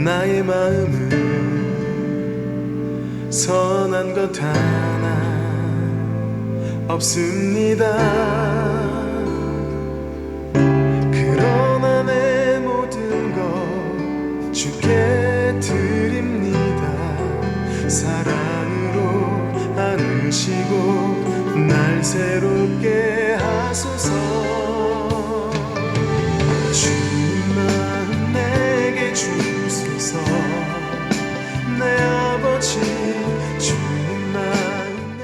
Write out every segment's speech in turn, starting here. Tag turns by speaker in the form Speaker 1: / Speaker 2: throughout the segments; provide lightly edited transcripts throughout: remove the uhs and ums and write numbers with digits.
Speaker 1: 나의 마음은 선한 것 하나 없습니다. 그러나 내 모든 것 주께 드립니다. 사랑으로 안으시고 날 새롭게 하소서. 주님 마음 내게 주소서. 내 아버지 주님 마음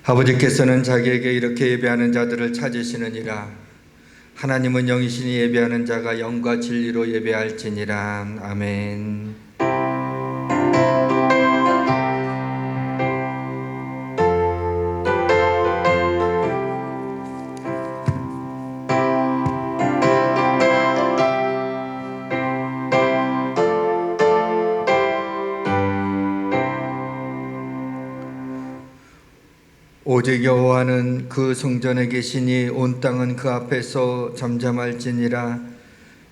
Speaker 2: 아버지께서는 자기에게 이렇게 예배하는 자들을 찾으시느니라. 하나님은 영이시니 예배하는 자가 영과 진리로 예배할지니라. 아멘. 오직 여호와는 그 성전에 계시니 온 땅은 그 앞에서 잠잠할지니라.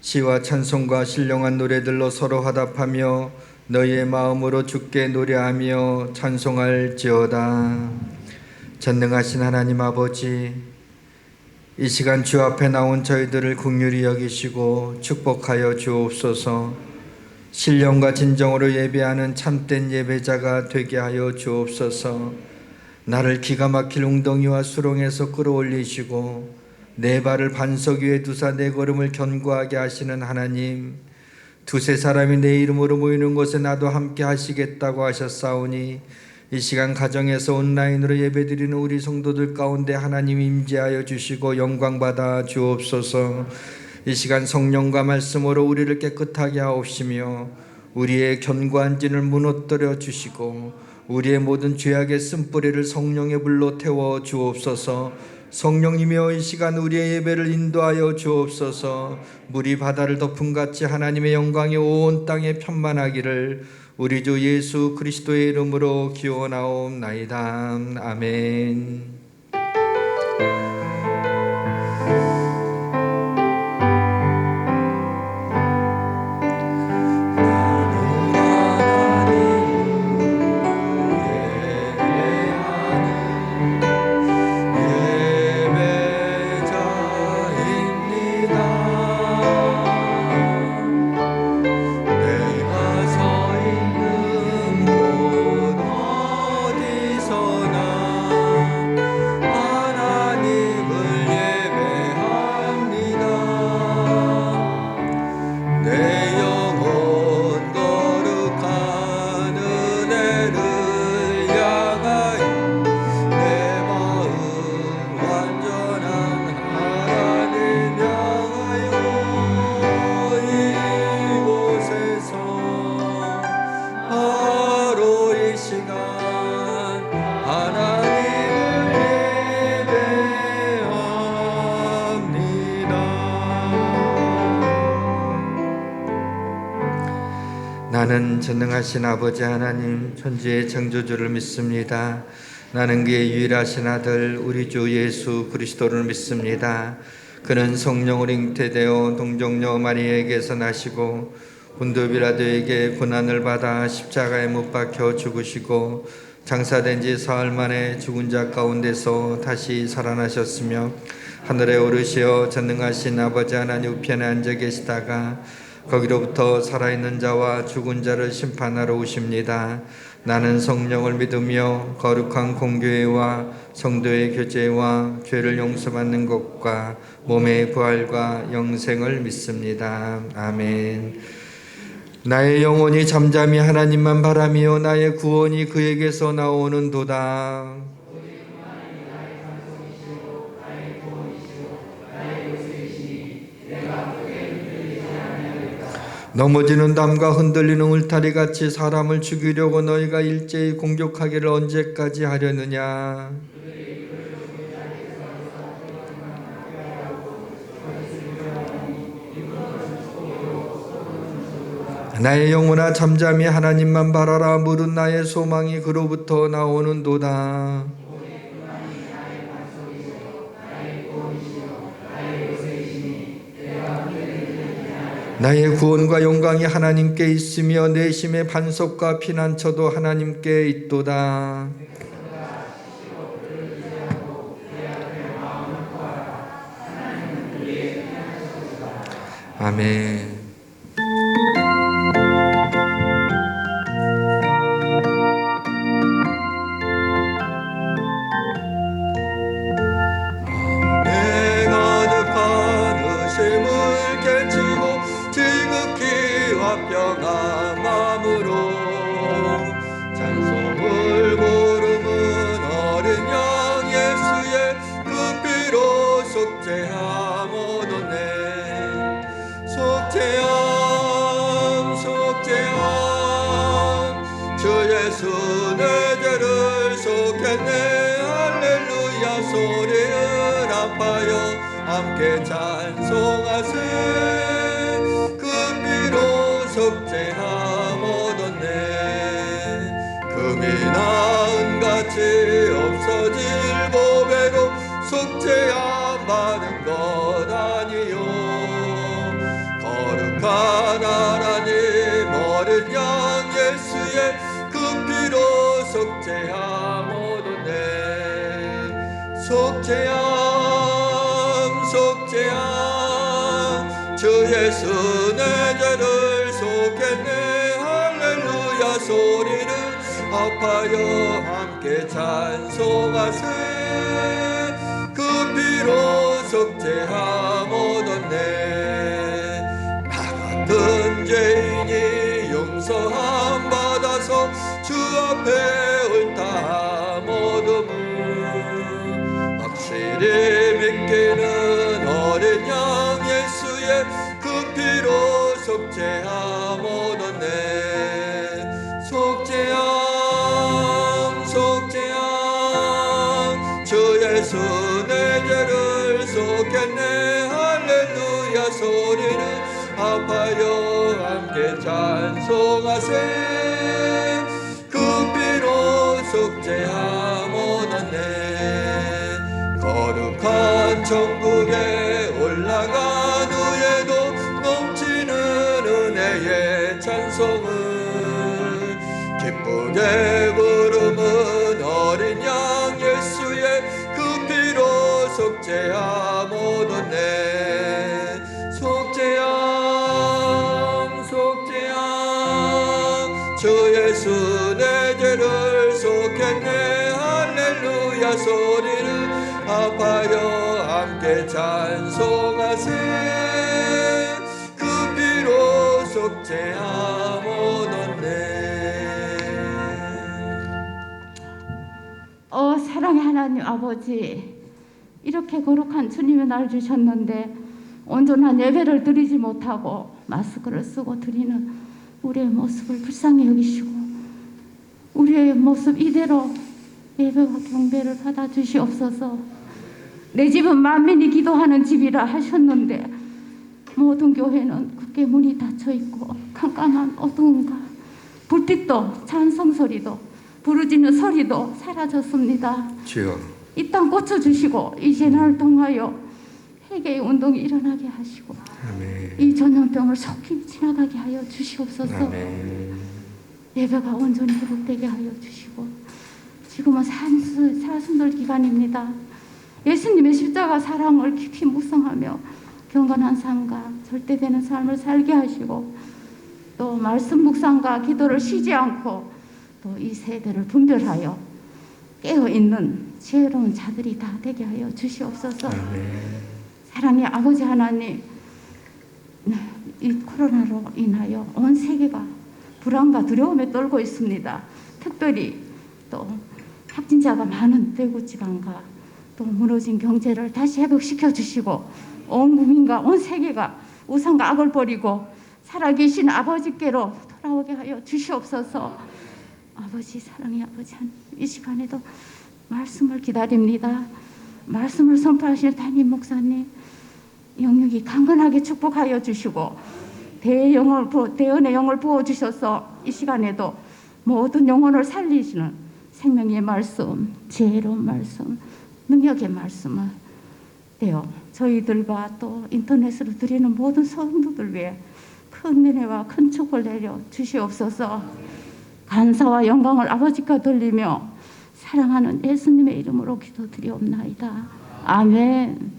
Speaker 2: 시와 찬송과 신령한 노래들로 서로 화답하며 너희의 마음으로 주께 노래하며 찬송할지어다. 전능하신 하나님 아버지, 이 시간 주 앞에 나온 저희들을 긍휼히 여기시고 축복하여 주옵소서. 신령과 진정으로 예배하는 참된 예배자가 되게 하여 주옵소서. 나를 기가 막힐 웅덩이와 수렁에서 끌어올리시고 내 발을 반석 위에 두사 내 걸음을 견고하게 하시는 하나님, 두세 사람이 내 이름으로 모이는 곳에 나도 함께 하시겠다고 하셨사오니 이 시간 가정에서 온라인으로 예배드리는 우리 성도들 가운데 하나님 임재하여 주시고 영광받아 주옵소서. 이 시간 성령과 말씀으로 우리를 깨끗하게 하옵시며 우리의 견고한 진을 무너뜨려 주시고 우리의 모든 죄악의 쓴뿌리를 성령의 불로 태워 주옵소서. 성령님이여 이 시간 우리의 예배를 인도하여 주옵소서. 물이 바다를 덮음같이 하나님의 영광이 온 땅에 편만하기를 우리 주 예수 그리스도의 이름으로 기원하옵나이다. 아멘. 나는 전능하신 아버지 하나님 천지의 창조주를 믿습니다. 나는 그의 유일하신 아들 우리 주 예수 그리스도를 믿습니다. 그는 성령으로 잉태되어 동정녀 마리에게서 나시고 본도 빌라도에게 고난을 받아 십자가에 못 박혀 죽으시고 장사된 지 사흘 만에 죽은 자 가운데서 다시 살아나셨으며 하늘에 오르시어 전능하신 아버지 하나님 우편에 앉아 계시다가 거기로부터 살아있는 자와 죽은 자를 심판하러 오십니다. 나는 성령을 믿으며 거룩한 공교회와 성도의 교제와 죄를 용서받는 것과 몸의 부활과 영생을 믿습니다. 아멘. 나의 영혼이 잠잠히 하나님만 바라며 나의 구원이 그에게서 나오는도다. 넘어지는 담과 흔들리는 울타리같이 사람을 죽이려고 너희가 일제히 공격하기를 언제까지 하려느냐. 나의 영혼아 잠잠히 하나님만 바라라. 무릇 나의 소망이 그로부터 나오는도다. 나의 구원과 영광이 하나님께 있으며 내 힘의 반석과 피난처도 하나님께 있도다. 아멘.
Speaker 1: 내가 득한 의심을 깨치고 지극히 화평한 마음으로 찬송을 부르는 어린 양 예수의 그 피로 속죄함 얻었네. 속죄함 속죄함 주 예수 내 죄를 속했네. 할렐루야 소리를 아파요 함께 찬송하세. 그 피로 속죄함 얻었네. 금이 나은같이 없어질 보배로 속죄함 받은 것 아니요. 거룩한 하나님 어린 양 예수의 그 피로 속죄함 얻었네. 속죄함 속죄함 주 예수 내 죄를 속했네. 할렐루야 소리를 아파요 함께 찬송하세. 그 피로 속죄함 얻었네. 나 같은 죄인이 용서함 받아서 주 앞에 옳다함 얻음을 확실히 믿기는 어린 양 예수의 그 피로 속죄함 얻었네. 속죄함 속죄함 주 예수 내 죄를 속했네. 할렐루야 소리를 아파요 함께 찬송하세. 그 피로 속죄함 얻었네. 거룩한 천국에 올라간 후에도 넘치는 은혜의 찬송을 기쁘게 부르는 어린 양 예수의 그 피로 속죄함 얻었네. 속죄함 속죄함 주 예수 내 죄를 속했네. 할렐루야 소리를 아파요 함께 찬송하세. 그 피로 속죄함 얻었네.
Speaker 3: 사랑의 하나님 아버지, 이렇게 거룩한 주님의 날 주셨는데 온전한 예배를 드리지 못하고 마스크를 쓰고 드리는 우리의 모습을 불쌍히 여기시고 우리의 모습 이대로 예배와 경배를 받아주시옵소서. 내 집은 만민이 기도하는 집이라 하셨는데 모든 교회는 굳게 문이 닫혀있고 깜깜한 어두움과 불빛도 찬송소리도 부르짖는 소리도 사라졌습니다.
Speaker 2: 주여,
Speaker 3: 이 땅 고쳐주시고 이 재난을 통하여 회개의 운동이 일어나게 하시고
Speaker 2: 아멘.
Speaker 3: 이 전염병을 속히 지나가게 하여 주시옵소서.
Speaker 2: 아멘.
Speaker 3: 예배가 온전히 회복되게 하여 주시고 지금은 사순절 기간입니다. 예수님의 십자가 사랑을 깊이 묵상하며 경건한 삶과 절대되는 삶을 살게 하시고 또 말씀 묵상과 기도를 쉬지 않고 또 이 세대를 분별하여 깨어있는 지혜로운 자들이 다 되게 하여 주시옵소서.
Speaker 2: 아멘.
Speaker 3: 사랑의 아버지 하나님, 이 코로나로 인하여 온 세계가 불안과 두려움에 떨고 있습니다. 특별히 또 확진자가 많은 대구 지방과 또 무너진 경제를 다시 회복시켜 주시고 온 국민과 온 세계가 우상과 악을 버리고 살아계신 아버지께로 돌아오게 하여 주시옵소서. 아버지, 사랑의 아버지, 이 시간에도 말씀을 기다립니다. 말씀을 선포하실 담임 목사님 영육이 강건하게 축복하여 주시고 대언의 영을 부어주셔서 이 시간에도 모든 영혼을 살리시는 생명의 말씀, 지혜로운 말씀, 능력의 말씀을 돼요. 저희들과 또 인터넷으로 드리는 모든 성도들 위해 큰 은혜와 큰 축복을 내려 주시옵소서. 감사와 영광을 아버지께 돌리며 사랑하는 예수님의 이름으로 기도드리옵나이다. 아멘.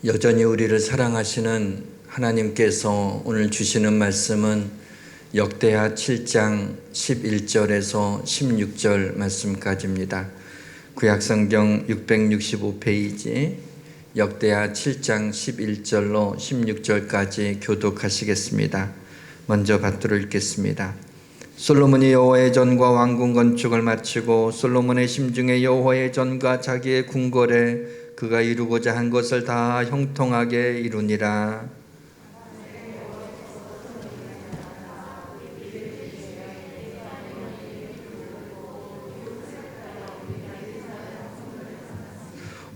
Speaker 2: 여전히 우리를 사랑하시는 하나님께서 오늘 주시는 말씀은 역대하 7장 11절에서 16절 말씀까지입니다. 구약성경 665페이지 역대하 7장 11절로 16절까지 교독하시겠습니다. 먼저 받들어 읽겠습니다. 솔로몬이 여호와의 전과 왕궁 건축을 마치고 솔로몬의 심중에 여호와의 전과 자기의 궁궐에 그가 이루고자 한 것을 다 형통하게 이루니라.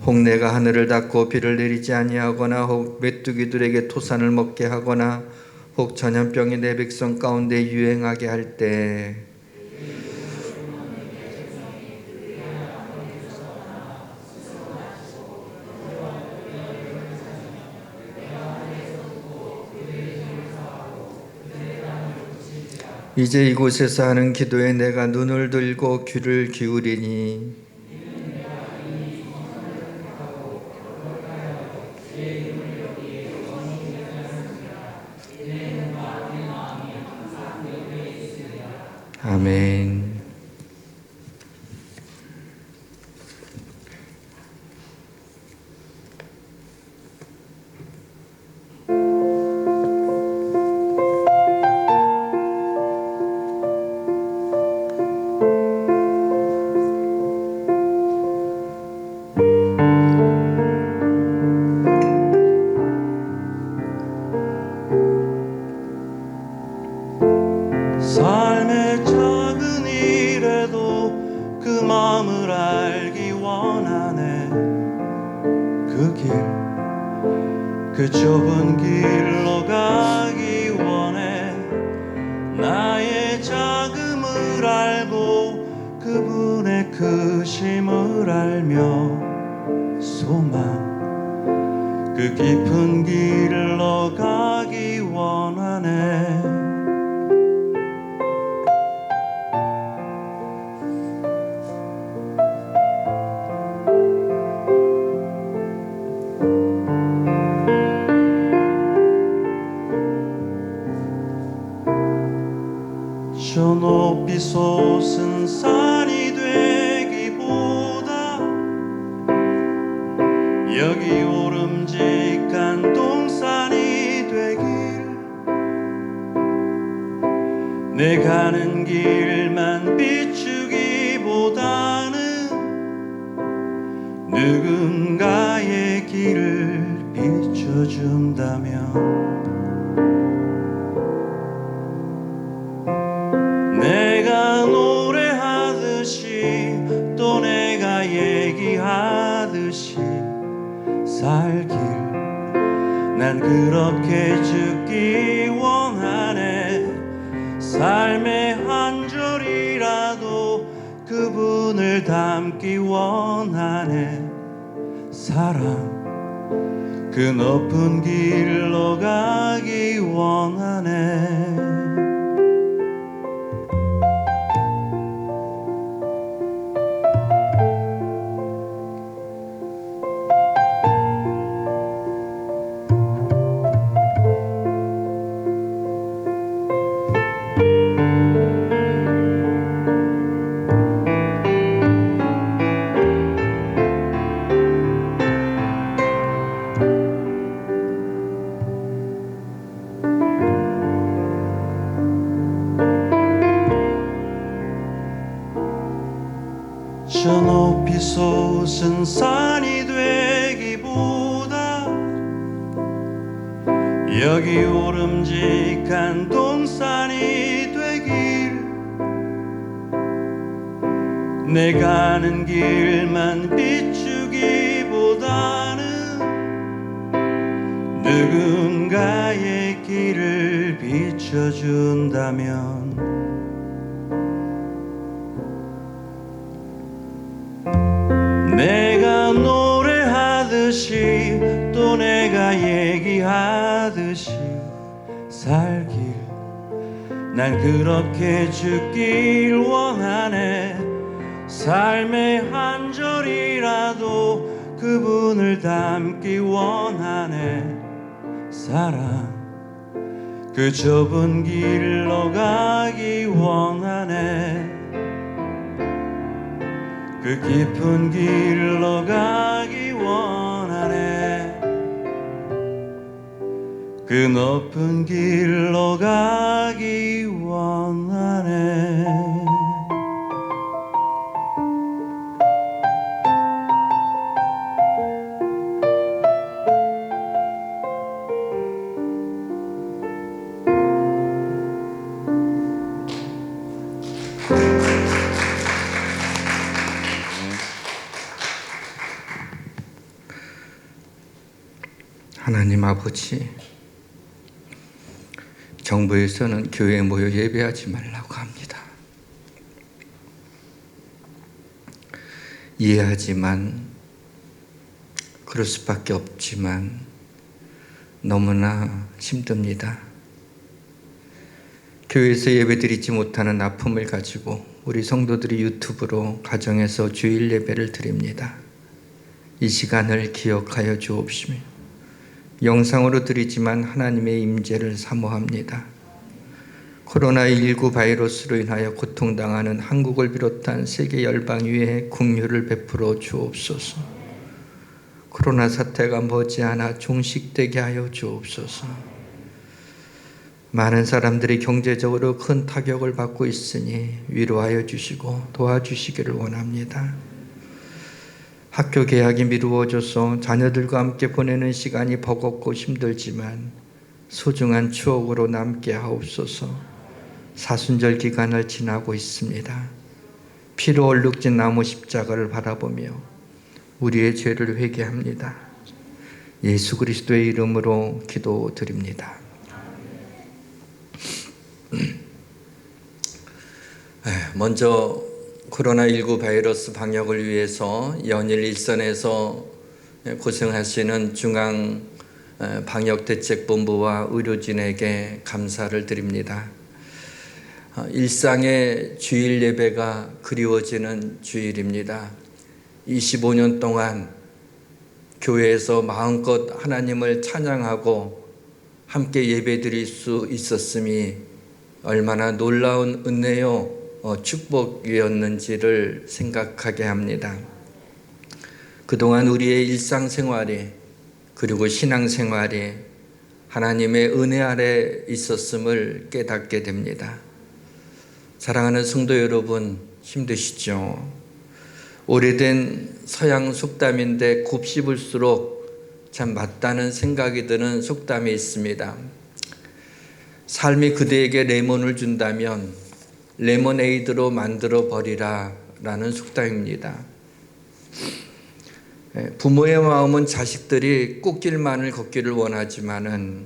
Speaker 2: 홍내가 하늘을 닫고 비를 내리지 아니하거나 혹 메뚜기들에게 토산을 먹게 하거나 혹 전염병이 내 백성 가운데 유행하게 할 때 이제 이곳에서 하는 기도에 내가 눈을 들고 귀를 기울이니 아멘.
Speaker 1: 삶의 작은 일에도 그 마음을 알기 원하네. 그 길, 그 좁은 길로 가기 원해. 나의 작음을 알고 그분의 크심을 알며 소망, 그 깊은 길로 가기 원하네. 저 높이 솟은 산이 되기보다 여기 오름직한 동산이 되길. 내 가는 길만 비추기보다는 누군가의 길을 비춰준다면 내가 노래하듯이 또 내가 얘기하듯이 살길 난 그렇게 죽기 원하네. 삶의 한 절이라도 그분을 담기 원하네. 사랑 그 높은 길로 가기 원하네. 저 높이 솟은 산이 되기보다 여기 오름직한 동산이 되길. 내 가는 길만 비추기보다는 누군가의 길을 비춰준다면 내가 노래하듯이 또 내가 얘기하듯이 살길 난 그렇게 죽길 원하네. 삶의 한 절이라도 그분을 닮기 원하네. 사랑 그 좁은 길로 가기 원하네. 그 깊은 길로 가기 원하네. 그 높은 길로 가기 원하네.
Speaker 2: 하나님 아버지, 정부에서는 교회에 모여 예배하지 말라고 합니다. 이해하지만, 그럴 수밖에 없지만 너무나 힘듭니다. 교회에서 예배드리지 못하는 아픔을 가지고 우리 성도들이 유튜브로 가정에서 주일 예배를 드립니다. 이 시간을 기억하여 주옵시며 영상으로 드리지만 하나님의 임재를 사모합니다. 코로나19 바이러스로 인하여 고통당하는 한국을 비롯한 세계 열방 위에 긍휼을 베풀어 주옵소서. 코로나 사태가 머지않아 종식되게 하여 주옵소서. 많은 사람들이 경제적으로 큰 타격을 받고 있으니 위로하여 주시고 도와주시기를 원합니다. 학교 개학이 미루어져서 자녀들과 함께 보내는 시간이 버겁고 힘들지만 소중한 추억으로 남게 하옵소서. 사순절 기간을 지나고 있습니다. 피로 얼룩진 나무 십자가를 바라보며 우리의 죄를 회개합니다. 예수 그리스도의 이름으로 기도드립니다. 먼저 코로나19 바이러스 방역을 위해서 연일 일선에서 고생하시는 중앙 방역대책본부와 의료진에게 감사를 드립니다. 일상의 주일 예배가 그리워지는 주일입니다. 25년 동안 교회에서 마음껏 하나님을 찬양하고 함께 예배드릴 수 있었음이 얼마나 놀라운 은혜요 축복이었는지를 생각하게 합니다. 그동안 우리의 일상생활이 그리고 신앙생활이 하나님의 은혜 아래 있었음을 깨닫게 됩니다. 사랑하는 성도 여러분, 힘드시죠? 오래된 서양 속담인데 곱씹을수록 참 맞다는 생각이 드는 속담이 있습니다. 삶이 그대에게 레몬을 준다면 레모네이드로 만들어 버리라 라는 속담입니다. 부모의 마음은 자식들이 꽃길만을 걷기를 원하지만은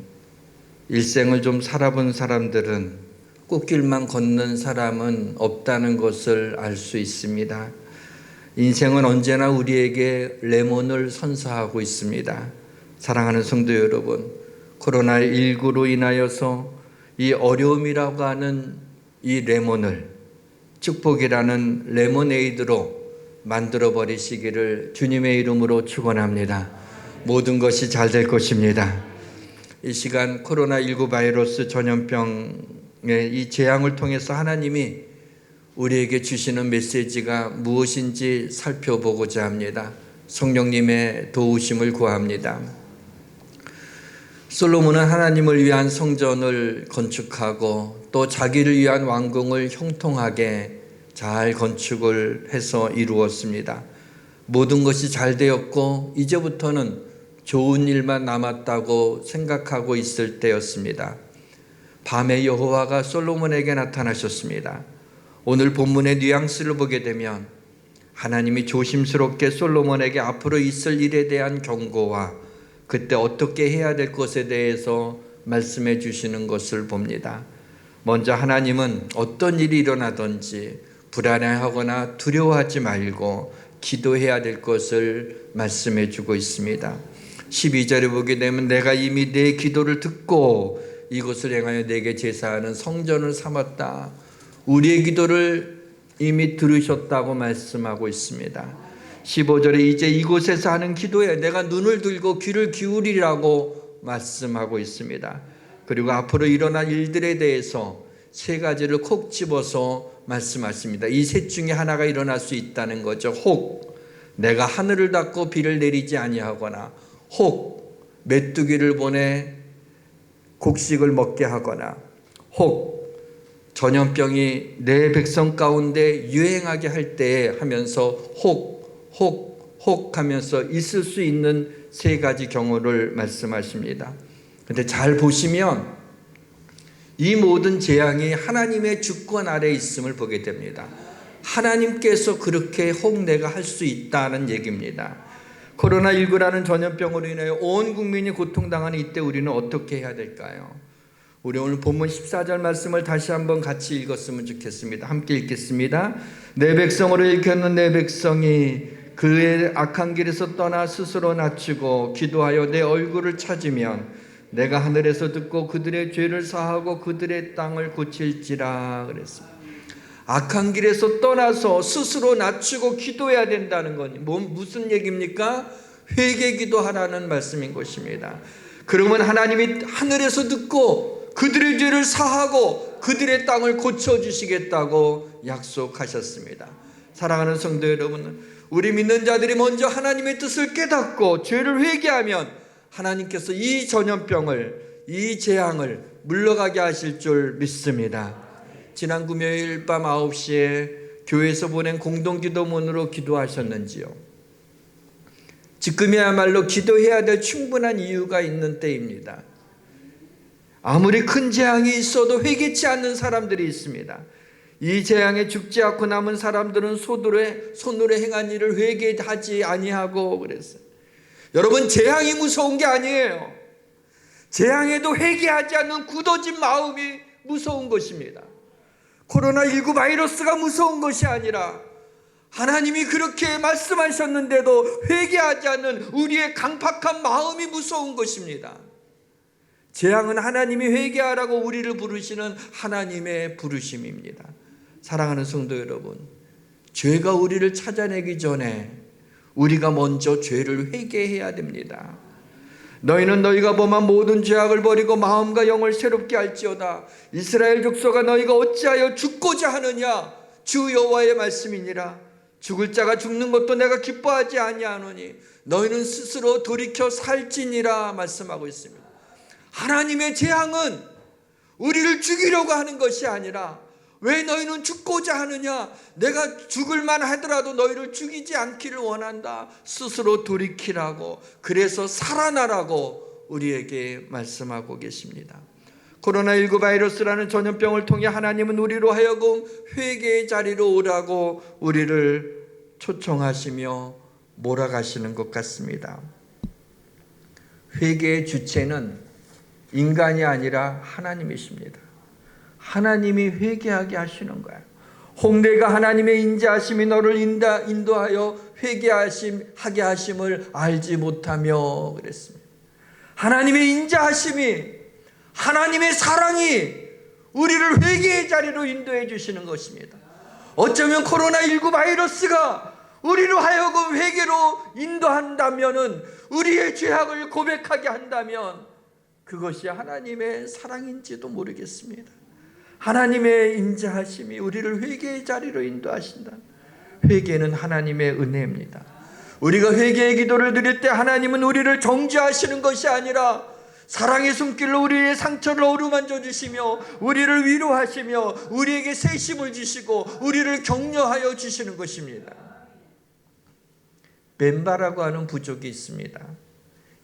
Speaker 2: 일생을 좀 살아본 사람들은 꽃길만 걷는 사람은 없다는 것을 알 수 있습니다. 인생은 언제나 우리에게 레몬을 선사하고 있습니다. 사랑하는 성도 여러분, 코로나19로 인하여서 이 어려움이라고 하는 이 레몬을 축복이라는 레모네이드로 만들어 버리시기를 주님의 이름으로 축원합니다. 모든 것이 잘 될 것입니다. 이 시간 코로나19 바이러스 전염병의 이 재앙을 통해서 하나님이 우리에게 주시는 메시지가 무엇인지 살펴보고자 합니다. 성령님의 도우심을 구합니다. 솔로몬은 하나님을 위한 성전을 건축하고 또 자기를 위한 왕궁을 형통하게 잘 건축을 해서 이루었습니다. 모든 것이 잘 되었고 이제부터는 좋은 일만 남았다고 생각하고 있을 때였습니다. 밤에 여호와가 솔로몬에게 나타나셨습니다. 오늘 본문의 뉘앙스를 보게 되면 하나님이 조심스럽게 솔로몬에게 앞으로 있을 일에 대한 경고와 그때 어떻게 해야 될 것에 대해서 말씀해 주시는 것을 봅니다. 먼저 하나님은 어떤 일이 일어나든지 불안해하거나 두려워하지 말고 기도해야 될 것을 말씀해 주고 있습니다. 12절에 보게 되면 내가 이미 내 기도를 듣고 이것을 행하여 내게 제사하는 성전을 삼았다. 우리의 기도를 이미 들으셨다고 말씀하고 있습니다. 15절에 이제 이곳에서 하는 기도에 내가 눈을 들고 귀를 기울이라고 말씀하고 있습니다. 그리고 앞으로 일어날 일들에 대해서 세 가지를 콕 집어서 말씀하십니다. 이 셋 중에 하나가 일어날 수 있다는 거죠. 혹 내가 하늘을 닫고 비를 내리지 아니하거나, 혹 메뚜기를 보내 곡식을 먹게 하거나, 혹 전염병이 내 백성 가운데 유행하게 할 때에 하면서 혹 하면서 있을 수 있는 세 가지 경우를 말씀하십니다. 근데 잘 보시면 이 모든 재앙이 하나님의 주권 아래 있음을 보게 됩니다. 하나님께서 그렇게 혹 내가 할 수 있다는 얘기입니다. 코로나19라는 전염병으로 인하여 온 국민이 고통당하는 이때 우리는 어떻게 해야 될까요? 우리 오늘 본문 14절 말씀을 다시 한번 같이 읽었으면 좋겠습니다. 함께 읽겠습니다. 내 백성으로 일컫는 내 백성이 그의 악한 길에서 떠나 스스로 낮추고 기도하여 내 얼굴을 찾으면 내가 하늘에서 듣고 그들의 죄를 사하고 그들의 땅을 고칠지라 그랬습니다. 악한 길에서 떠나서 스스로 낮추고 기도해야 된다는 건 무슨 얘기입니까? 회개 기도하라는 말씀인 것입니다. 그러면 하나님이 하늘에서 듣고 그들의 죄를 사하고 그들의 땅을 고쳐주시겠다고 약속하셨습니다. 사랑하는 성도 여러분, 우리 믿는 자들이 먼저 하나님의 뜻을 깨닫고 죄를 회개하면 하나님께서 이 전염병을, 이 재앙을 물러가게 하실 줄 믿습니다. 지난 금요일 밤 9시에 교회에서 보낸 공동기도문으로 기도하셨는지요? 지금이야말로 기도해야 될 충분한 이유가 있는 때입니다. 아무리 큰 재앙이 있어도 회개치 않는 사람들이 있습니다. 이 재앙에 죽지 않고 남은 사람들은 손으로 행한 일을 회개하지 아니하고 그랬어요. 여러분, 재앙이 무서운 게 아니에요. 재앙에도 회개하지 않는 굳어진 마음이 무서운 것입니다. 코로나19 바이러스가 무서운 것이 아니라 하나님이 그렇게 말씀하셨는데도 회개하지 않는 우리의 강팍한 마음이 무서운 것입니다. 재앙은 하나님이 회개하라고 우리를 부르시는 하나님의 부르심입니다. 사랑하는 성도 여러분, 죄가 우리를 찾아내기 전에 우리가 먼저 죄를 회개해야 됩니다. 너희는 너희가 범한 모든 죄악을 버리고 마음과 영을 새롭게 할지어다. 이스라엘 족속아, 너희가 어찌하여 죽고자 하느냐? 주 여호와의 말씀이니라. 죽을 자가 죽는 것도 내가 기뻐하지 아니하노니 너희는 스스로 돌이켜 살지니라 말씀하고 있습니다. 하나님의 재앙은 우리를 죽이려고 하는 것이 아니라, 왜 너희는 죽고자 하느냐? 내가 죽을만 하더라도 너희를 죽이지 않기를 원한다. 스스로 돌이키라고, 그래서 살아나라고 우리에게 말씀하고 계십니다. 코로나19 바이러스라는 전염병을 통해 하나님은 우리로 하여금 회개의 자리로 오라고 우리를 초청하시며 몰아가시는 것 같습니다. 회개의 주체는 인간이 아니라 하나님이십니다. 하나님이 회개하게 하시는 거예요. 홍대가 하나님의 인자하심이 너를 인도하여 회개하게 하심을 알지 못하며 그랬습니다. 하나님의 인자하심이, 하나님의 사랑이 우리를 회개의 자리로 인도해 주시는 것입니다. 어쩌면 코로나19 바이러스가 우리로 하여금 회개로 인도한다면, 우리의 죄악을 고백하게 한다면 그것이 하나님의 사랑인지도 모르겠습니다. 하나님의 인자하심이 우리를 회개의 자리로 인도하신다. 회개는 하나님의 은혜입니다. 우리가 회개의 기도를 드릴 때 하나님은 우리를 정죄하시는 것이 아니라 사랑의 손길로 우리의 상처를 어루만져 주시며 우리를 위로하시며 우리에게 새 힘을 주시고 우리를 격려하여 주시는 것입니다. 벤바라고 하는 부족이 있습니다.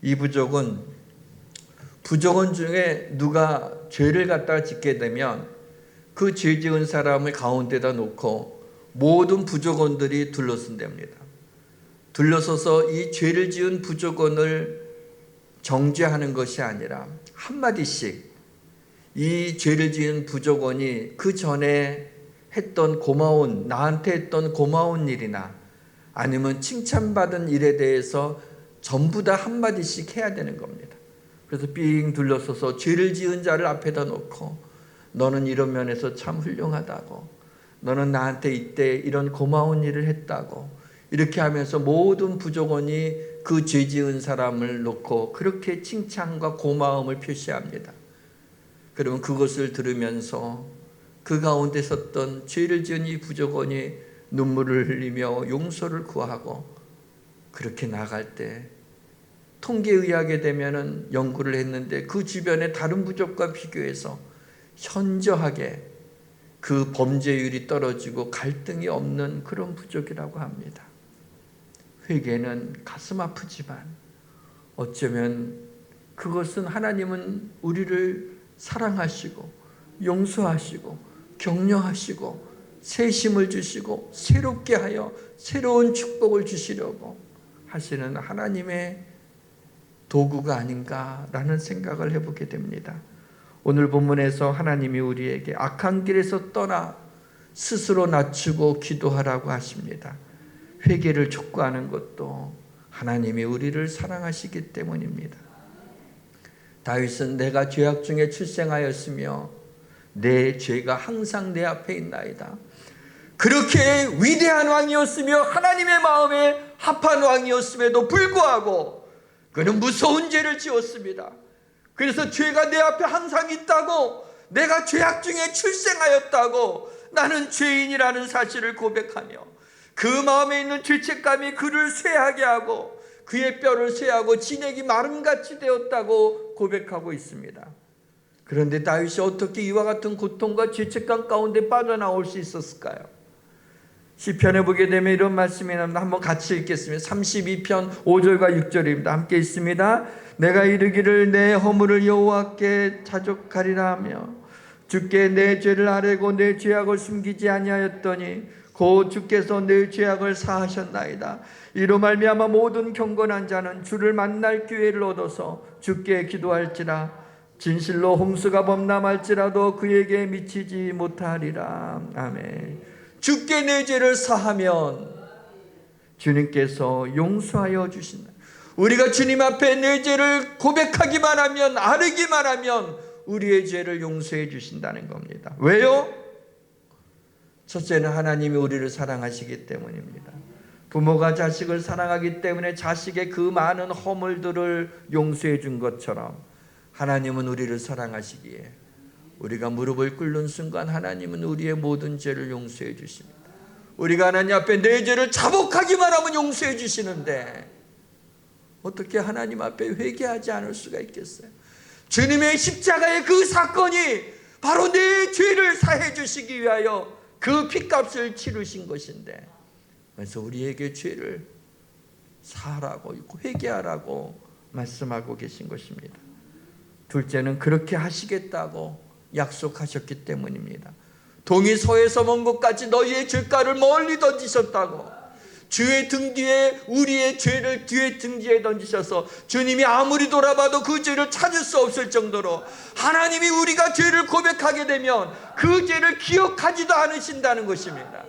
Speaker 2: 이 부족은 중에 누가 죄를 갖다가 짓게 되면 그 죄 지은 사람을 가운데다 놓고 모든 부족원들이 둘러쓴답니다. 둘러서서 이 죄를 지은 부족원을 정죄하는 것이 아니라 한마디씩 이 죄를 지은 부족원이 그 전에 했던 고마운, 나한테 했던 고마운 일이나 아니면 칭찬받은 일에 대해서 전부 다 한마디씩 해야 되는 겁니다. 그래서 삥 둘러서서 죄를 지은 자를 앞에다 놓고 너는 이런 면에서 참 훌륭하다고, 너는 나한테 이때 이런 고마운 일을 했다고, 이렇게 하면서 모든 부족원이 그 죄 지은 사람을 놓고 그렇게 칭찬과 고마움을 표시합니다. 그러면 그것을 들으면서 그 가운데 섰던 죄를 지은 이 부족원이 눈물을 흘리며 용서를 구하고 그렇게 나갈 때, 통계에 의하게 되면은 연구를 했는데 그 주변의 다른 부족과 비교해서 현저하게 그 범죄율이 떨어지고 갈등이 없는 그런 부족이라고 합니다. 회개는 가슴 아프지만 어쩌면 그것은 하나님은 우리를 사랑하시고 용서하시고 격려하시고 새 힘을 주시고 새롭게 하여 새로운 축복을 주시려고 하시는 하나님의 도구가 아닌가라는 생각을 해보게 됩니다. 오늘 본문에서 하나님이 우리에게 악한 길에서 떠나 스스로 낮추고 기도하라고 하십니다. 회개를 촉구하는 것도 하나님이 우리를 사랑하시기 때문입니다. 다윗은 내가 죄악 중에 출생하였으며 내 죄가 항상 내 앞에 있나이다. 그렇게 위대한 왕이었으며 하나님의 마음에 합한 왕이었음에도 불구하고 그는 무서운 죄를 지었습니다. 그래서 죄가 내 앞에 항상 있다고, 내가 죄악 중에 출생하였다고 나는 죄인이라는 사실을 고백하며 그 마음에 있는 죄책감이 그를 쇠하게 하고 그의 뼈를 쇠하고 진액이 마름같이 되었다고 고백하고 있습니다. 그런데 다윗이 어떻게 이와 같은 고통과 죄책감 가운데 빠져나올 수 있었을까요? 시편에 보게 되면 이런 말씀이 나옵니다. 한번 같이 읽겠습니다. 32편 5절과 6절입니다. 함께 있습니다. 내가 이르기를 내 허물을 여호와께 자족하리라 하며 주께 내 죄를 아뢰고 내 죄악을 숨기지 아니하였더니 곧 주께서 내 죄악을 사하셨나이다. 이로 말미암아 모든 경건한 자는 주를 만날 기회를 얻어서 주께 기도할지라. 진실로 홍수가 범람할지라도 그에게 미치지 못하리라. 아멘. 주께 내 죄를 사하면 주님께서 용서하여 주신다. 우리가 주님 앞에 내 죄를 고백하기만 하면, 아뢰기만 하면 우리의 죄를 용서해 주신다는 겁니다. 왜요? 첫째는 하나님이 우리를 사랑하시기 때문입니다. 부모가 자식을 사랑하기 때문에 자식의 그 많은 허물들을 용서해 준 것처럼 하나님은 우리를 사랑하시기에 우리가 무릎을 꿇는 순간 하나님은 우리의 모든 죄를 용서해 주십니다. 우리가 하나님 앞에 내 죄를 자복하기만 하면 용서해 주시는데 어떻게 하나님 앞에 회개하지 않을 수가 있겠어요? 주님의 십자가의 그 사건이 바로 내 죄를 사해 주시기 위하여 그 핏값을 치르신 것인데, 그래서 우리에게 죄를 사하라고, 회개하라고 말씀하고 계신 것입니다. 둘째는 그렇게 하시겠다고 약속하셨기 때문입니다. 동이 서에서 먼 곳까지 너희의 죄가를 멀리 던지셨다고, 주의 등 뒤에 우리의 죄를 뒤에 등 뒤에 던지셔서 주님이 아무리 돌아봐도 그 죄를 찾을 수 없을 정도로 하나님이 우리가 죄를 고백하게 되면 그 죄를 기억하지도 않으신다는 것입니다.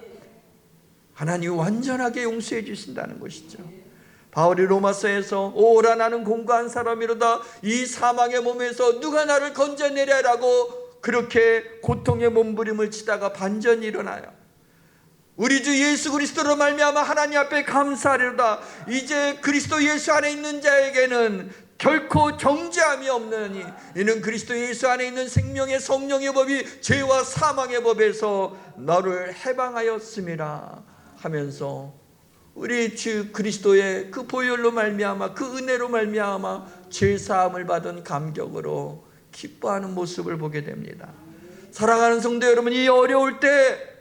Speaker 2: 하나님이 완전하게 용서해 주신다는 것이죠. 바울이 로마서에서 오라 나는 공고한 사람이로다 이 사망의 몸에서 누가 나를 건져내랴라고 그렇게 고통의 몸부림을 치다가 반전이 일어나요. 우리 주 예수 그리스도로 말미암아 하나님 앞에 감사하리로다. 이제 그리스도 예수 안에 있는 자에게는 결코 정죄함이 없느니 이는 그리스도 예수 안에 있는 생명의 성령의 법이 죄와 사망의 법에서 너를 해방하였음이라 하면서 우리 주 그리스도의 그 보혈로 말미암아 그 은혜로 말미암아 죄 사함을 받은 감격으로 기뻐하는 모습을 보게 됩니다. 사랑하는 성도 여러분, 이 어려울 때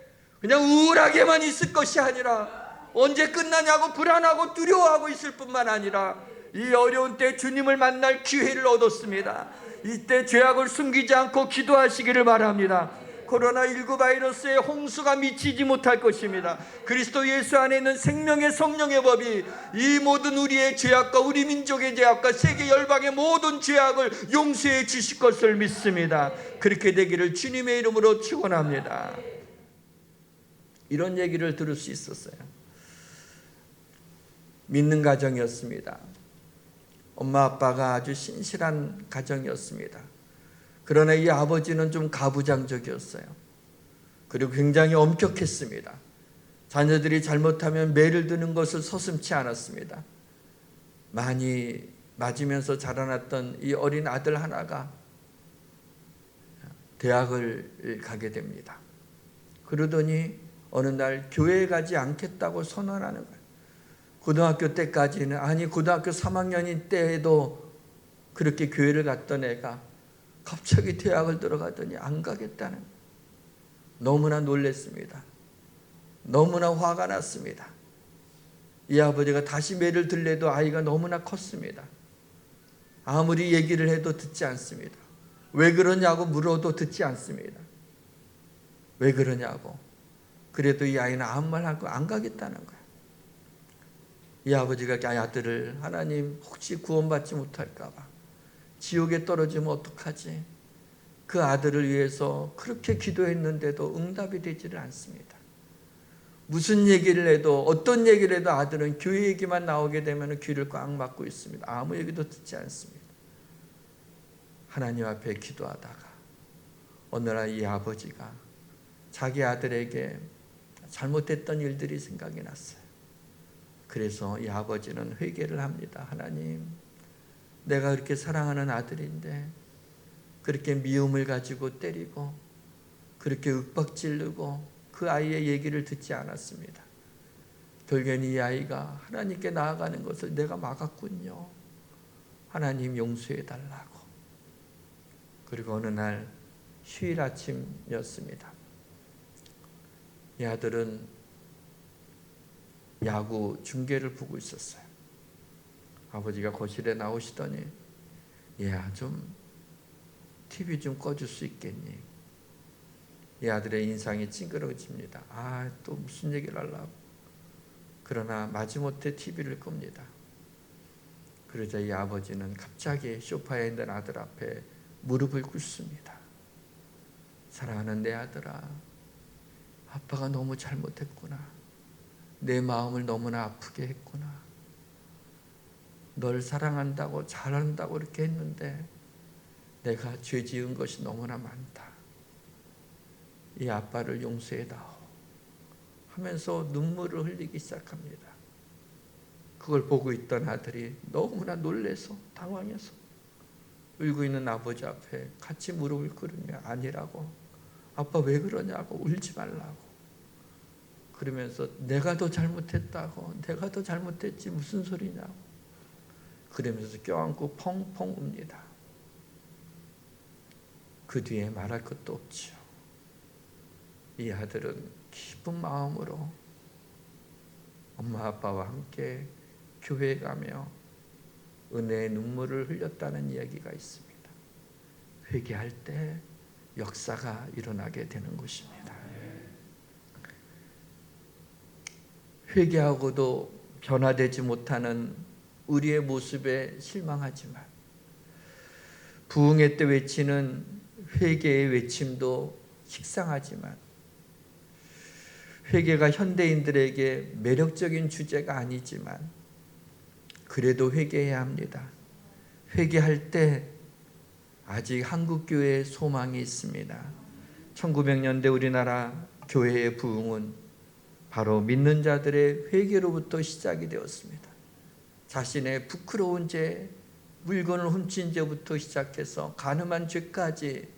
Speaker 2: 그냥 우울하게만 있을 것이 아니라 언제 끝나냐고 불안하고 두려워하고 있을 뿐만 아니라 이 어려운 때 주님을 만날 기회를 얻었습니다. 이때 죄악을 숨기지 않고 기도하시기를 바랍니다. 코로나19 바이러스의 홍수가 미치지 못할 것입니다. 그리스도 예수 안에 있는 생명의 성령의 법이 이 모든 우리의 죄악과 우리 민족의 죄악과 세계 열방의 모든 죄악을 용서해 주실 것을 믿습니다. 그렇게 되기를 주님의 이름으로 축원합니다. 이런 얘기를 들을 수 있었어요. 믿는 가정이었습니다. 엄마 아빠가 아주 신실한 가정이었습니다. 그러나 이 아버지는 좀 가부장적이었어요. 그리고 굉장히 엄격했습니다. 자녀들이 잘못하면 매를 드는 것을 서슴지 않았습니다. 많이 맞으면서 자라났던 이 어린 아들 하나가 대학을 가게 됩니다. 그러더니 어느 날 교회에 가지 않겠다고 선언하는 거예요. 고등학교 때까지는, 아니 고등학교 3학년인 때에도 그렇게 교회를 갔던 애가 갑자기 대학을 들어가더니 안 가겠다는 거예요. 너무나 놀랐습니다. 너무나 화가 났습니다. 이 아버지가 다시 매를 들래도 아이가 너무나 컸습니다. 아무리 얘기를 해도 듣지 않습니다. 왜 그러냐고 물어도 듣지 않습니다. 왜 그러냐고. 그래도 이 아이는 아무 말 하고 안 가겠다는 거예요. 이 아버지가 아들을, 하나님 혹시 구원받지 못할까 봐 지옥에 떨어지면 어떡하지? 그 아들을 위해서 그렇게 기도했는데도 응답이 되지를 않습니다. 무슨 얘기를 해도, 어떤 얘기를 해도 아들은 교회 얘기만 나오게 되면 귀를 꽉 막고 있습니다. 아무 얘기도 듣지 않습니다. 하나님 앞에 기도하다가 어느 날 이 아버지가 자기 아들에게 잘못했던 일들이 생각이 났어요. 그래서 이 아버지는 회개를 합니다. 하나님, 내가 그렇게 사랑하는 아들인데 그렇게 미움을 가지고 때리고 그렇게 윽박지르고 그 아이의 얘기를 듣지 않았습니다. 결국엔 이 아이가 하나님께 나아가는 것을 내가 막았군요. 하나님 용서해 달라고. 그리고 어느 날 휴일 아침이었습니다. 이 아들은 야구 중계를 보고 있었어요. 아버지가 거실에 나오시더니, 얘야 좀 TV 좀 꺼줄 수 있겠니? 이 아들의 인상이 찡그러집니다. 또 무슨 얘기를 하려고. 그러나 마지못해 TV를 끕니다. 그러자 이 아버지는 갑자기 소파에 있는 아들 앞에 무릎을 꿇습니다. 사랑하는 내 아들아, 아빠가 너무 잘못했구나. 내 마음을 너무나 아프게 했구나. 널 사랑한다고 잘한다고 이렇게 했는데 내가 죄 지은 것이 너무나 많다. 이 아빠를 용서해다오 하면서 눈물을 흘리기 시작합니다. 그걸 보고 있던 아들이 너무나 놀래서 당황해서 울고 있는 아버지 앞에 같이 무릎을 꿇으며, 아니라고, 아빠 왜 그러냐고, 울지 말라고. 그러면서 내가 더 잘못했다고, 내가 더 잘못했지 무슨 소리냐고. 그러면서 껴안고 펑펑 웁니다. 그 뒤에 말할 것도 없죠. 이 아들은 기쁜 마음으로 엄마 아빠와 함께 교회에 가며 은혜의 눈물을 흘렸다는 이야기가 있습니다. 회개할 때 역사가 일어나게 되는 것입니다. 회개하고도 변화되지 못하는 우리의 모습에 실망하지만, 부흥회 때 외치는 회개의 외침도 식상하지만, 회개가 현대인들에게 매력적인 주제가 아니지만 그래도 회개해야 합니다. 회개할 때 아직 한국교회에 소망이 있습니다. 1900년대 우리나라 교회의 부흥은 바로 믿는 자들의 회개로부터 시작이 되었습니다. 자신의 부끄러운 죄, 물건을 훔친 죄부터 시작해서 가늠한 죄까지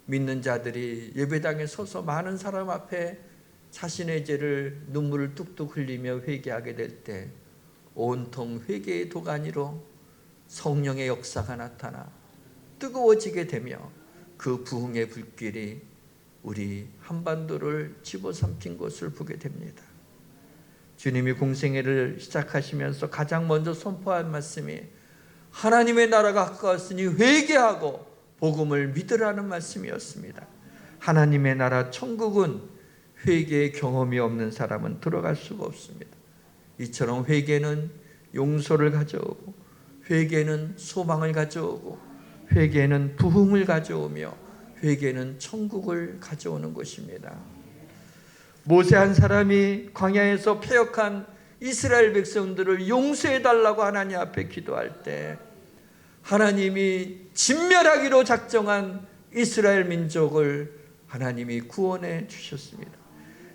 Speaker 2: 믿는 자들이 예배당에 서서 많은 사람 앞에 자신의 죄를 눈물을 뚝뚝 흘리며 회개하게 될 때 온통 회개의 도가니로 성령의 역사가 나타나 뜨거워지게 되며 그 부흥의 불길이 우리 한반도를 집어삼킨 것을 보게 됩니다. 주님이 공생애를 시작하시면서 가장 먼저 선포한 말씀이 하나님의 나라가 가까웠으니 회개하고 복음을 믿으라는 말씀이었습니다. 하나님의 나라 천국은 회개의 경험이 없는 사람은 들어갈 수가 없습니다. 이처럼 회개는 용서를 가져오고, 회개는 소망을 가져오고, 회개는 부흥을 가져오며, 회개는 천국을 가져오는 것입니다. 모세 한 사람이 광야에서 패역한 이스라엘 백성들을 용서해달라고 하나님 앞에 기도할 때 하나님이 진멸하기로 작정한 이스라엘 민족을 하나님이 구원해 주셨습니다.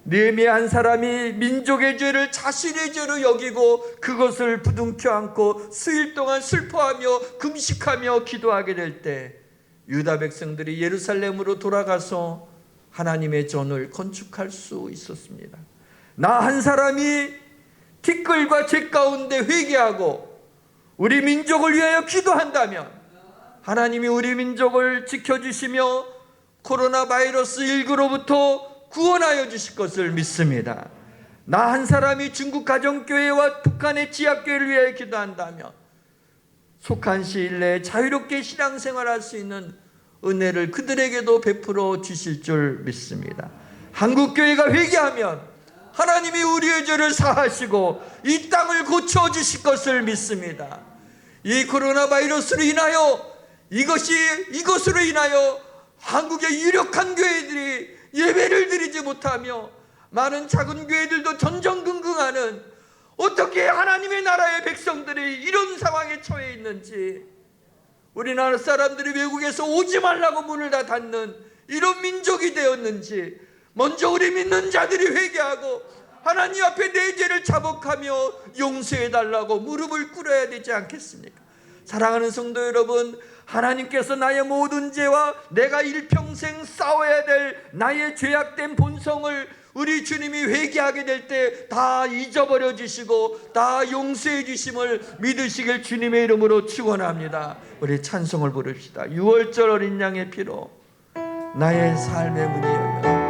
Speaker 2: 느헤미야 한 사람이 민족의 죄를 자신의 죄로 여기고 그것을 부둥켜 안고 수일 동안 슬퍼하며 금식하며 기도하게 될 때 유다 백성들이 예루살렘으로 돌아가서 하나님의 전을 건축할 수 있었습니다. 나 한 사람이 티끌과 죄 가운데 회개하고 우리 민족을 위하여 기도한다면 하나님이 우리 민족을 지켜주시며 코로나 바이러스 19로부터 구원하여 주실 것을 믿습니다. 나 한 사람이 중국 가정교회와 북한의 지하교회를 위하여 기도한다면 속한 시일 내에 자유롭게 신앙생활할 수 있는 은혜를 그들에게도 베풀어 주실 줄 믿습니다. 한국교회가 회개하면 하나님이 우리의 죄를 사하시고 이 땅을 고쳐주실 것을 믿습니다. 이 코로나 바이러스로 인하여 이것으로 인하여 한국의 유력한 교회들이 예배를 드리지 못하며 많은 작은 교회들도 전전긍긍하는, 어떻게 하나님의 나라의 백성들이 이런 상황에 처해 있는지, 우리나라 사람들이 외국에서 오지 말라고 문을 다 닫는 이런 민족이 되었는지, 먼저 우리 믿는 자들이 회개하고 하나님 앞에 내 죄를 자복하며 용서해달라고 무릎을 꿇어야 되지 않겠습니까? 사랑하는 성도 여러분, 하나님께서 나의 모든 죄와 내가 일평생 싸워야 될 나의 죄악된 본성을 우리 주님이 회개하게 될 때 다 잊어버려 주시고 다 용서해 주심을 믿으시길 주님의 이름으로 축원합니다. 우리 찬송을 부릅시다. 6월절 어린 양의 피로 나의 삶의 문이 열려.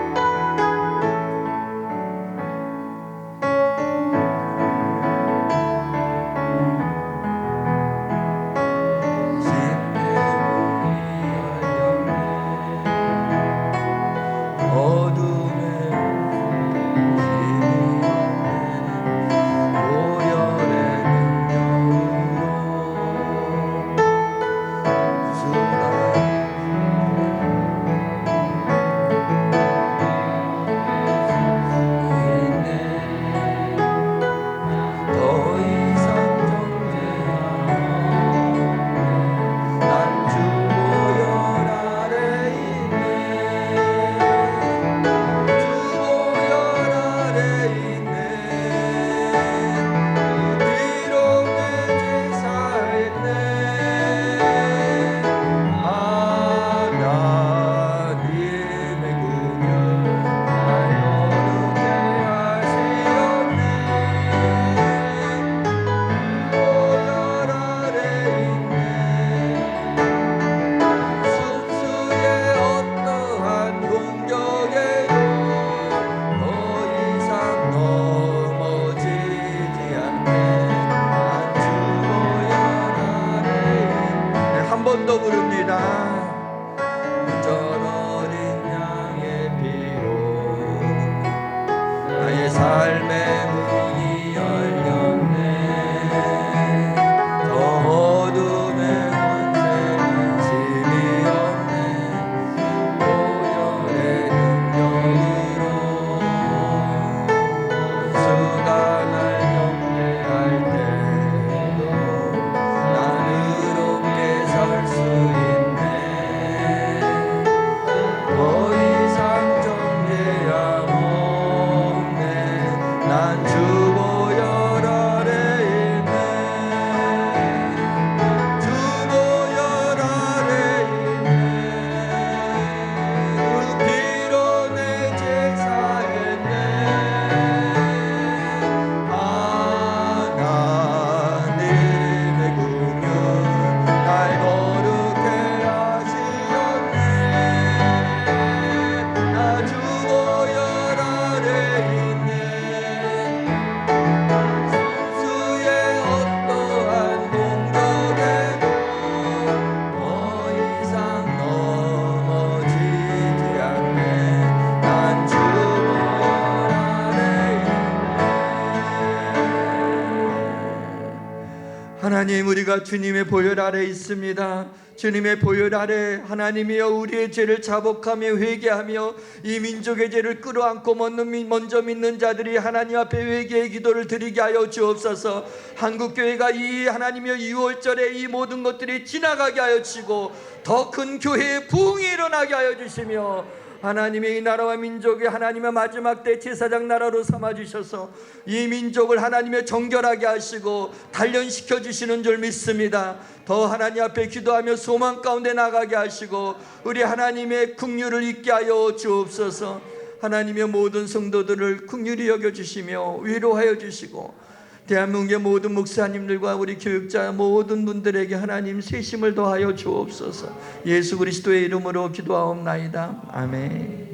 Speaker 2: 하나님, 우리가 주님의 보혈 아래 있습니다. 주님의 보혈 아래 하나님이여 우리의 죄를 자복하며 회개하며 이 민족의 죄를 끌어안고 먼저 믿는 자들이 하나님 앞에 회개의 기도를 드리게 하여 주옵소서. 한국교회가 이 하나님이여 6월절에 이 모든 것들이 지나가게 하여 주시고 더 큰 교회의 부흥이 일어나게 하여 주시며 하나님의 이 나라와 민족이 하나님의 마지막 때 제사장 나라로 삼아주셔서 이 민족을 하나님의 정결하게 하시고 단련시켜 주시는 줄 믿습니다. 더 하나님 앞에 기도하며 소망 가운데 나가게 하시고 우리 하나님의 긍휼을 잊게 하여 주옵소서. 하나님의 모든 성도들을 긍휼히 여겨주시며 위로하여 주시고 대한민국의 모든 목사님들과 우리 교육자 모든 분들에게 하나님 세심을 더하여 주옵소서. 예수 그리스도의 이름으로 기도하옵나이다. 아멘.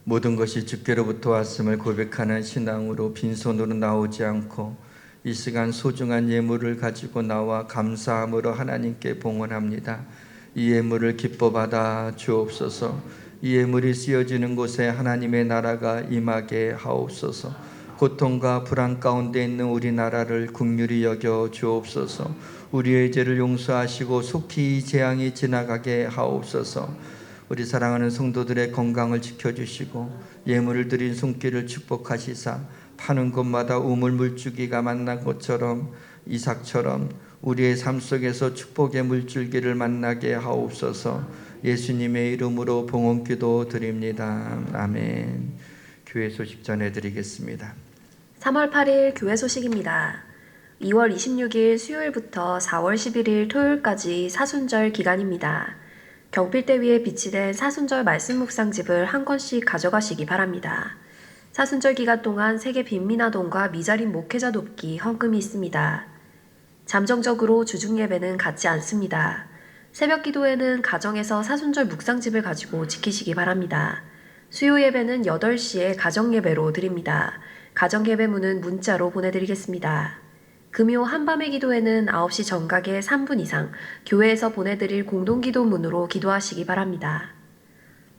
Speaker 2: 모든 것이 주께로부터 왔음을 고백하는 신앙으로 빈손으로 나오지 않고 이 시간 소중한 예물을 가지고 나와 감사함으로 하나님께 봉헌합니다. 이 예물을 기뻐 받아 주옵소서. 이 예물이 쓰여지는 곳에 하나님의 나라가 임하게 하옵소서. 고통과 불안 가운데 있는 우리나라를 긍휼히 여겨 주옵소서. 우리의 죄를 용서하시고 속히 이 재앙이 지나가게 하옵소서. 우리 사랑하는 성도들의 건강을 지켜주시고 예물을 드린 손길을 축복하시사 파는 곳마다 우물 물줄기가 만난 것처럼 이삭처럼 우리의 삶 속에서 축복의 물줄기를 만나게 하옵소서. 예수님의 이름으로 봉헌기도 드립니다. 아멘. 교회 소식 전해드리겠습니다.
Speaker 4: 3월 8일 교회 소식입니다. 2월 26일 수요일부터 4월 11일 토요일까지 사순절 기간입니다. 경필대 위에 비치된 사순절 말씀 묵상집을 한 권씩 가져가시기 바랍니다. 사순절 기간 동안 세계 빈민아동과 미자립 목회자 돕기 헌금이 있습니다. 잠정적으로 주중 예배는 갖지 않습니다. 새벽 기도에는 가정에서 사순절 묵상집을 가지고 지키시기 바랍니다. 수요 예배는 8시에 가정 예배로 드립니다. 가정 예배문은 문자로 보내드리겠습니다. 금요 한밤의 기도에는 9시 정각에 3분 이상 교회에서 보내드릴 공동기도문으로 기도하시기 바랍니다.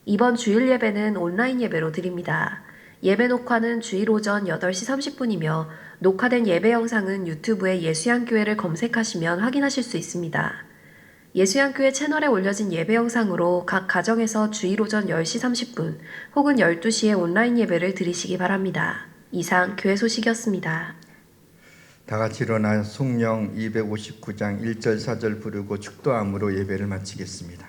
Speaker 4: 이번 주일 예배는 온라인 예배로 드립니다. 예배 녹화는 주일 오전 8시 30분이며 녹화된 예배 영상은 유튜브에 예수양교회를 검색하시면 확인하실 수 있습니다. 예수양교회 채널에 올려진 예배 영상으로 각 가정에서 주일 오전 10시 30분 혹은 12시에 온라인 예배를 드리시기 바랍니다. 이상 교회 소식이었습니다.
Speaker 2: 다 같이 일어나 송령 259장 1절 4절 부르고 축도함으로 예배를 마치겠습니다.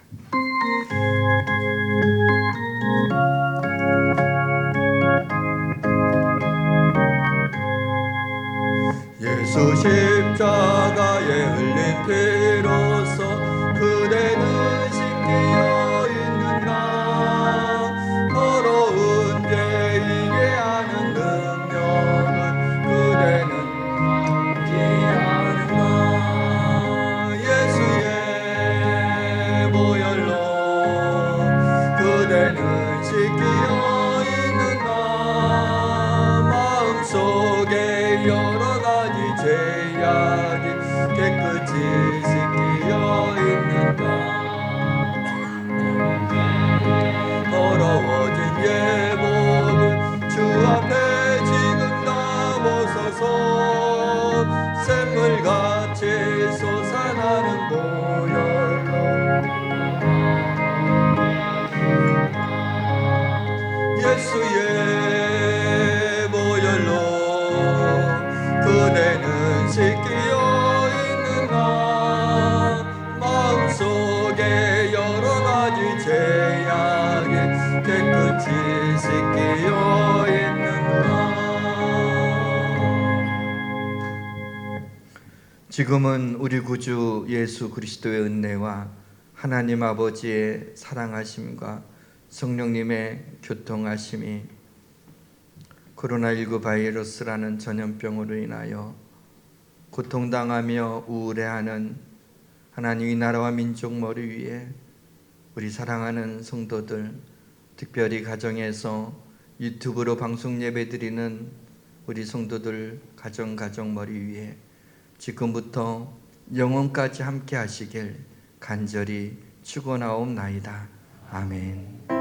Speaker 2: 예수 십자가에 흘린 피로써 그대는 씻기어 있는가. 더러운 죄 이게 하는 능력은 그대는 예수의 보혈로 그대는 씻기어 있는가. 마음속에 여러 가지 죄악이 깨끗이 씻기어 있는가. 더러워진 예복은 주 앞에 지금 나보소서. 샘물같이 솟아나는 보혈로 예수의 보혈로 그대는 씻기어 있는가. 마음속에 여러 가지 죄악이 깨끗이 씻기어 있는가. 지금은 우리 구주 예수 그리스도의 은혜와 하나님 아버지의 사랑하심과 성령님의 교통하심이 코로나19 바이러스라는 전염병으로 인하여 고통당하며 우울해하는 하나님의 나라와 민족 머리 위에 우리 사랑하는 성도들, 특별히 가정에서 유튜브로 방송 예배드리는 우리 성도들 가정 머리 위에 지금부터 영원까지 함께 하시길 간절히 축원하옵나이다. 아멘.